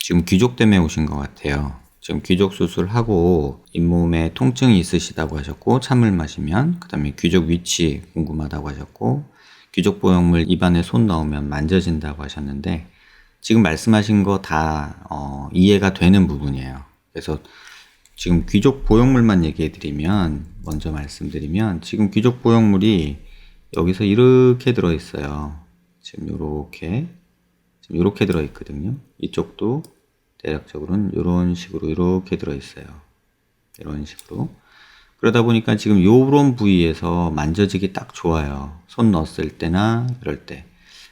지금 귀족 때문에 오신 것 같아요. 지금 귀족 수술하고 잇몸에 통증이 있으시다고 하셨고, 찬물 마시면, 그 다음에 귀족 위치 궁금하다고 하셨고, 귀족 보형물 입안에 손 넣으면 만져진다고 하셨는데, 지금 말씀하신 거 다 이해가 되는 부분이에요. 그래서 지금 귀족 보형물만 얘기해 드리면, 먼저 말씀드리면, 지금 귀족 보형물이 여기서 이렇게 들어있어요. 지금 요렇게 들어있거든요. 이쪽도 대략적으로는 이런 식으로 이렇게 들어있어요. 이런 식으로. 그러다 보니까 지금 요런 부위에서 만져지기 딱 좋아요. 손 넣었을 때나 이럴 때.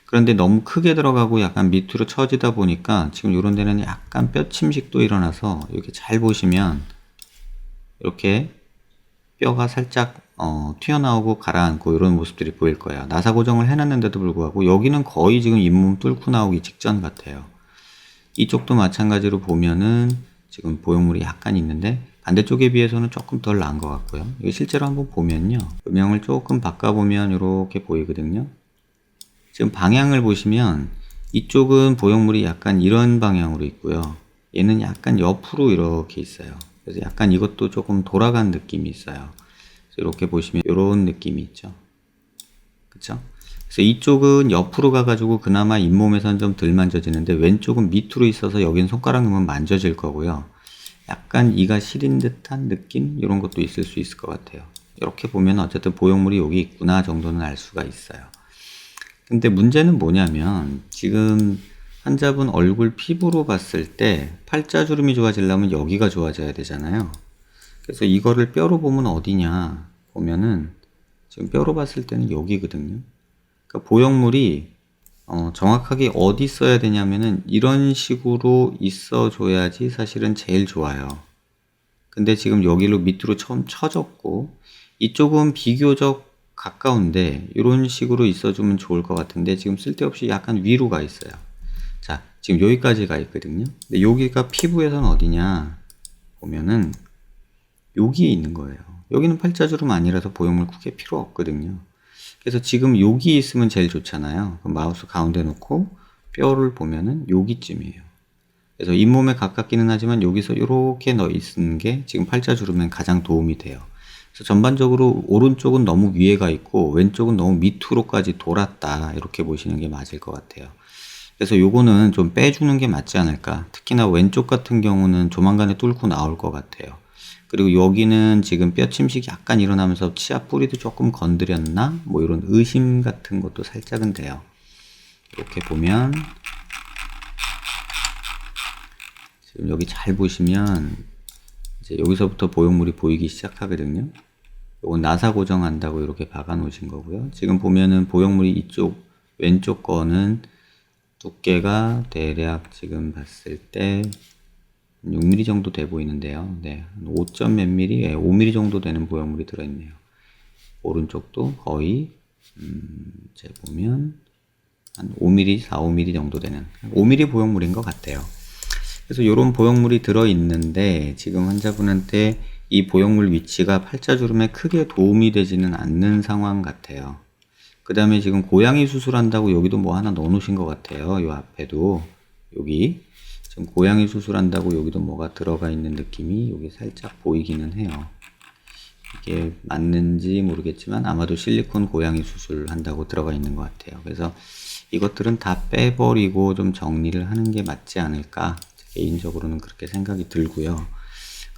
그런데 너무 크게 들어가고 약간 밑으로 처지다 보니까 지금 요런 데는 약간 뼈 침식도 일어나서 이렇게 잘 보시면 이렇게 뼈가 살짝 튀어나오고 가라앉고 이런 모습들이 보일 거예요. 나사 고정을 해놨는데도 불구하고 여기는 거의 지금 잇몸 뚫고 나오기 직전 같아요. 이쪽도 마찬가지로 보면은 지금 보형물이 약간 있는데 반대쪽에 비해서는 조금 덜 나은 것 같고요. 이거 실제로 한번 보면요. 음영을 조금 바꿔보면 이렇게 보이거든요. 지금 방향을 보시면 이쪽은 보형물이 약간 이런 방향으로 있고요. 얘는 약간 옆으로 이렇게 있어요. 그래서 약간 이것도 조금 돌아간 느낌이 있어요. 이렇게 보시면 이런 느낌이 있죠. 그쵸? 그래서 이쪽은 옆으로 가가지고 그나마 잇몸에선 좀 덜 만져지는데 왼쪽은 밑으로 있어서 여긴 손가락 넣으면 만져질 거고요. 약간 이가 시린 듯한 느낌? 이런 것도 있을 수 있을 것 같아요. 이렇게 보면 어쨌든 보형물이 여기 있구나 정도는 알 수가 있어요. 근데 문제는 뭐냐면 지금 환자분 얼굴 피부로 봤을 때 팔자주름이 좋아지려면 여기가 좋아져야 되잖아요. 그래서 이거를 뼈로 보면 어디냐 보면은 지금 뼈로 봤을 때는 여기거든요. 그러니까 보형물이 정확하게 어디 있어야 되냐면은 이런 식으로 있어 줘야지 사실은 제일 좋아요. 근데 지금 여기로 밑으로 처음 쳐졌고 이쪽은 비교적 가까운데 이런 식으로 있어주면 좋을 것 같은데 지금 쓸데없이 약간 위로 가 있어요. 자, 지금 여기까지 가 있거든요. 근데 여기가 피부에서는 어디냐 보면은 여기에 있는 거예요. 여기는 팔자주름 아니라서 보형물 크게 필요 없거든요. 그래서 지금 여기 있으면 제일 좋잖아요. 그럼 마우스 가운데 놓고 뼈를 보면은 여기쯤이에요. 그래서 잇몸에 가깝기는 하지만 여기서 이렇게 넣어 있는 게 지금 팔자주름엔 가장 도움이 돼요. 그래서 전반적으로 오른쪽은 너무 위에 가 있고 왼쪽은 너무 밑으로까지 돌았다 이렇게 보시는 게 맞을 것 같아요. 그래서 요거는 좀 빼주는 게 맞지 않을까. 특히나 왼쪽 같은 경우는 조만간에 뚫고 나올 것 같아요. 그리고 여기는 지금 뼈 침식이 약간 일어나면서 치아 뿌리도 조금 건드렸나? 뭐 이런 의심 같은 것도 살짝은 돼요. 이렇게 보면 지금 여기 잘 보시면 이제 여기서부터 보형물이 보이기 시작하거든요. 이건 나사 고정한다고 이렇게 박아 놓으신 거고요. 지금 보면은 보형물이 이쪽 왼쪽 거는 두께가 대략 지금 봤을 때 6mm 정도 돼 보이는데요. 네, 5점 몇 mm, 5mm 정도 되는 보형물이 들어있네요. 오른쪽도 거의 제 보면 한 5mm, 4, 5mm 정도 되는 5mm 보형물인 것 같아요. 그래서 이런 보형물이 들어있는데 지금 환자분한테 이 보형물 위치가 팔자주름에 크게 도움이 되지는 않는 상황 같아요. 그 다음에 지금 고양이 수술한다고 여기도 뭐 하나 넣어 놓으신 것 같아요. 요 앞에도 여기 지금 고양이 수술한다고 여기도 뭐가 들어가 있는 느낌이 여기 살짝 보이기는 해요. 이게 맞는지 모르겠지만 아마도 실리콘 고양이 수술한다고 들어가 있는 것 같아요. 그래서 이것들은 다 빼버리고 좀 정리를 하는 게 맞지 않을까 개인적으로는 그렇게 생각이 들고요.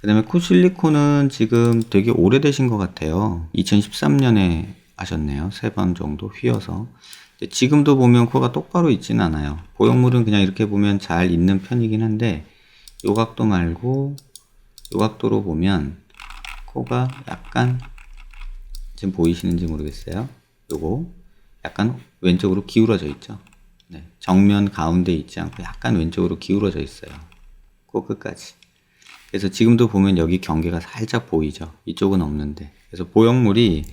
그 다음에 코 실리콘은 지금 되게 오래되신 것 같아요. 2013년에 하셨네요. 3번 정도 휘어서. 지금도 보면 코가 똑바로 있지는 않아요. 보형물은 그냥 이렇게 보면 잘 있는 편이긴 한데 요 각도 말고 요 각도로 보면 코가 약간 지금 보이시는지 모르겠어요. 요거 약간 왼쪽으로 기울어져 있죠. 네, 정면 가운데 있지 않고 약간 왼쪽으로 기울어져 있어요. 코 끝까지. 그래서 지금도 보면 여기 경계가 살짝 보이죠. 이쪽은 없는데. 그래서 보형물이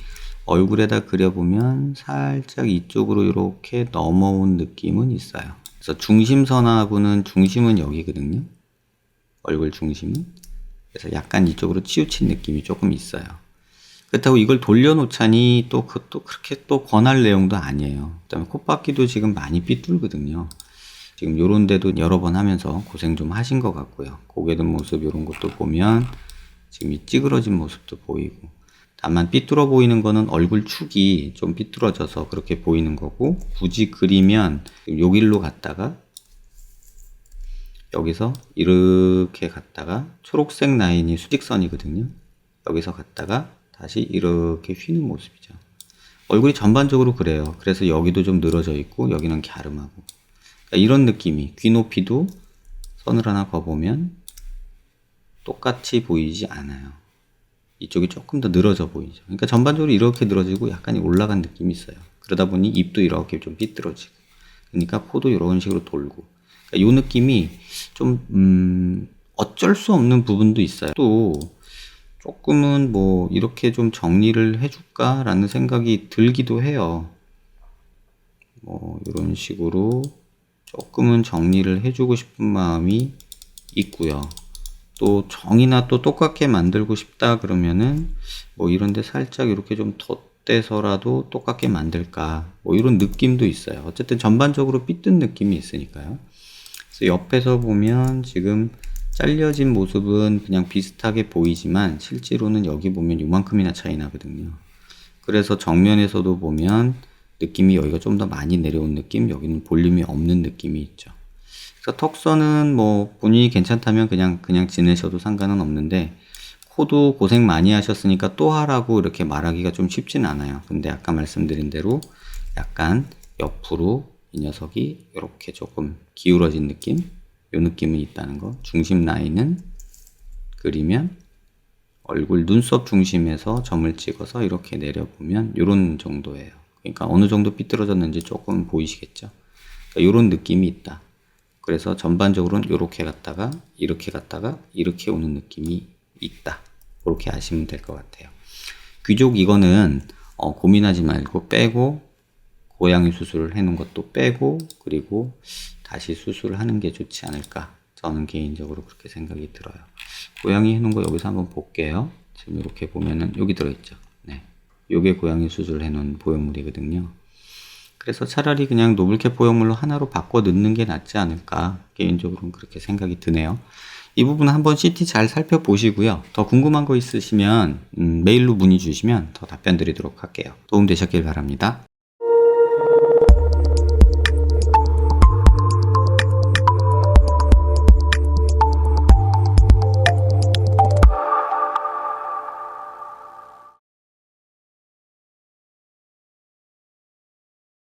얼굴에다 그려보면 살짝 이쪽으로 이렇게 넘어온 느낌은 있어요. 그래서 중심선하고는 중심은 여기거든요. 얼굴 중심은. 그래서 약간 이쪽으로 치우친 느낌이 조금 있어요. 그렇다고 이걸 돌려놓자니 또 그것도 그렇게 또 권할 내용도 아니에요. 그 다음에 콧바퀴도 지금 많이 삐뚤거든요. 지금 요런 데도 여러 번 하면서 고생 좀 하신 것 같고요. 고개 든 모습 요런 것도 보면 지금 이 찌그러진 모습도 보이고, 다만 삐뚤어 보이는 거는 얼굴 축이 좀 삐뚤어져서 그렇게 보이는 거고, 굳이 그리면 요 길로 갔다가 여기서 이렇게 갔다가 초록색 라인이 수직선이거든요. 여기서 갔다가 다시 이렇게 휘는 모습이죠. 얼굴이 전반적으로 그래요. 그래서 여기도 좀 늘어져 있고 여기는 갸름하고, 그러니까 이런 느낌이, 귀 높이도 선을 하나 그어보면 똑같이 보이지 않아요. 이쪽이 조금 더 늘어져 보이죠. 그러니까 전반적으로 이렇게 늘어지고 약간 올라간 느낌이 있어요. 그러다 보니 입도 이렇게 좀 삐뚤어지고, 그러니까 코도 이런 식으로 돌고, 그러니까 이 느낌이 좀 어쩔 수 없는 부분도 있어요. 또 조금은 뭐 이렇게 좀 정리를 해줄까 라는 생각이 들기도 해요. 뭐 이런 식으로 조금은 정리를 해주고 싶은 마음이 있고요. 또 정이나 또 똑같게 만들고 싶다 그러면은 뭐 이런데 살짝 이렇게 좀 덧대서라도 똑같게 만들까, 뭐 이런 느낌도 있어요. 어쨌든 전반적으로 삐뚤 느낌이 있으니까요. 그래서 옆에서 보면 지금 잘려진 모습은 그냥 비슷하게 보이지만 실제로는 여기 보면 요만큼이나 차이 나거든요. 그래서 정면에서도 보면 느낌이 여기가 좀 더 많이 내려온 느낌, 여기는 볼륨이 없는 느낌이 있죠. 그래서 턱선은 뭐 본인이 괜찮다면 그냥 지내셔도 상관은 없는데, 코도 고생 많이 하셨으니까 또 하라고 이렇게 말하기가 좀 쉽진 않아요. 근데 아까 말씀드린 대로 약간 옆으로 이 녀석이 이렇게 조금 기울어진 느낌, 요 느낌은 있다는 거. 중심 라인은 그리면 얼굴 눈썹 중심에서 점을 찍어서 이렇게 내려보면 요런 정도예요. 그러니까 어느 정도 삐뚤어졌는지 조금 보이시겠죠. 그러니까 요런 느낌이 있다. 그래서 전반적으로는 이렇게 갔다가 이렇게 갔다가 이렇게 오는 느낌이 있다. 그렇게 아시면 될 것 같아요. 귀족 이거는 고민하지 말고 빼고, 고양이 수술을 해놓은 것도 빼고, 그리고 다시 수술을 하는 게 좋지 않을까, 저는 개인적으로 그렇게 생각이 들어요. 고양이 해놓은 거 여기서 한번 볼게요. 지금 이렇게 보면은 여기 들어있죠. 네, 요게 고양이 수술을 해놓은 보형물이거든요. 그래서 차라리 그냥 노블캡 보형물로 하나로 바꿔 넣는 게 낫지 않을까, 개인적으로는 그렇게 생각이 드네요. 이 부분은 한번 CT 잘 살펴보시고요. 더 궁금한 거 있으시면 메일로 문의 주시면 더 답변 드리도록 할게요. 도움 되셨길 바랍니다.